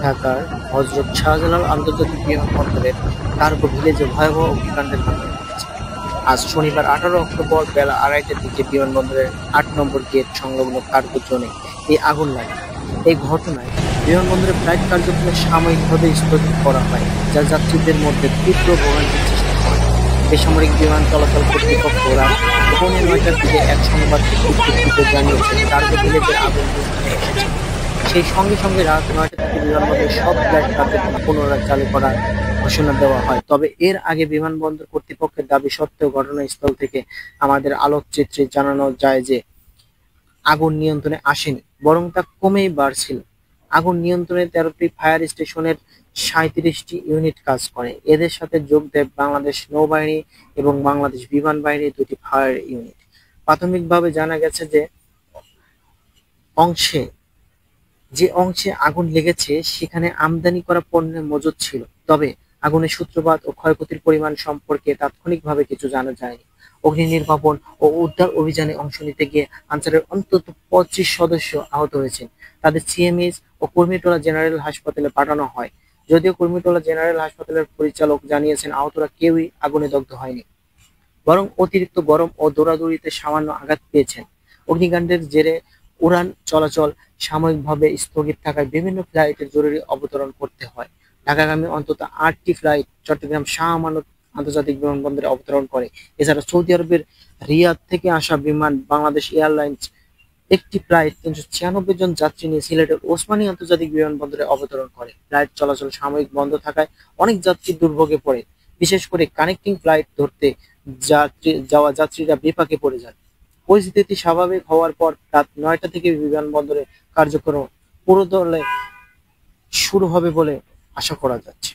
ঢাকার হযরত শাহজালাল আন্তর্জাতিক বিমানবন্দরের কার্গো ভিলেজে ভয়াবহ অগ্নিকাণ্ডের ঘটনা ঘটেছে। আজ শনিবার ১৮ অক্টোবর বেলা ২:৩০টার দিকে বিমানবন্দরের ৮ নম্বর গেট সংলগ্ন কার্গো জোনে এই আগুন লাগে। এই ঘটনায় বিমানবন্দরের ফ্লাইট কার্যক্রম সাময়িকভাবে স্থগিত করা হয়, যা যাত্রীদের মধ্যে তীব্র ভোগান্তির সৃষ্টি করে। বেসামরিক বিমান চলাচল কর্তৃপক্ষ রাত ৯:৩০টার দিকে এক সংবাদ বিজ্ঞপ্তিতে জানিয়েছে কার্গো ভিলেজের আগুন নিয়ন্ত্রণে এসেছে। সেই সঙ্গে সঙ্গে রাত ৯টা থেকে বিমানবন্দরের সব ফ্লাইট কার্যক্রম পুনরায় চালু করার ঘোষণা দেওয়া হয়। তবে এর আগে বিমানবন্দর কর্তৃপক্ষের দাবি সত্ত্বেও ঘটনাস্থল থেকে আমাদের আলোকচিত্রে জানানো যায় যে আগুন নিয়ন্ত্রণে আসেনি, বরং তা কমেই বাড়ছিল। আগুন নিয়ন্ত্রণে ১৩টি ফায়ার স্টেশনের ৩৭টি ইউনিট কাজ করে। এদের সাথে যোগ দেয় বাংলাদেশ নৌবাহিনী এবং বাংলাদেশ বিমান বাহিনীর ২টি ফায়ার ইউনিট। প্রাথমিকভাবে জানা গেছে অংশে যে অংশে আগুন লেগেছে সেখানে আমদানি করা পণ্যের মজুত ছিল। তবে আগুনের সূত্রপাত ও ক্ষয়ক্ষতির পরিমাণ সম্পর্কে তাৎক্ষণিকভাবে কিছু জানা যায়নি। অগ্নি নির্বাপন ও উদ্ধার অভিযানে অংশ নিতে গিয়ে আনসারের অন্তত ২৫ সদস্য আহত হয়েছেন। তাদের সিএমএইচ ও কুর্মিটোলা জেনারেল হাসপাতালে পাঠানো হয়। যদিও কুর্মিটোলা জেনারেল হাসপাতালের পরিচালক জানিয়েছেন আহতরা কেউই আগুনে দগ্ধ হয়নি, বরং অতিরিক্ত গরম ও দৌড়াদৌড়িতে সামান্য আঘাত পেয়েছেন। অগ্নিকাণ্ডের জেরে উড়ান চলাচল সাময়িকভাবে স্থগিত থাকায় বিভিন্ন ফ্লাইটের জরুরি অবতরণ করতে হয়। ঢাকাগামী অন্তত ৮টি ফ্লাইট চট্টগ্রাম শাহ আমানত আন্তর্জাতিক বিমানবন্দরে অবতরণ করে। এছাড়া সৌদি আরবের রিয়াদ থেকে আসা বিমান বাংলাদেশ এয়ারলাইন্স একটি ফ্লাইট ৩৯৬ জন যাত্রী নিয়ে সিলেটের ওসমানী আন্তর্জাতিক বিমানবন্দরে অবতরণ করে। ফ্লাইট চলাচল সাময়িক বন্ধ থাকায় অনেক যাত্রী দুর্ভোগে পড়ে। বিশেষ করে কানেক্টিং ফ্লাইট ধরতে যাওয়া যাত্রীরা বিপাকে পড়ে যান। পরিস্থিতি স্বাভাবিক হওয়ার পর রাত ৯টা থেকে বিমানবন্দরে কার্যক্রম পুরোদমে শুরু হবে বলে আশা করা যাচ্ছে।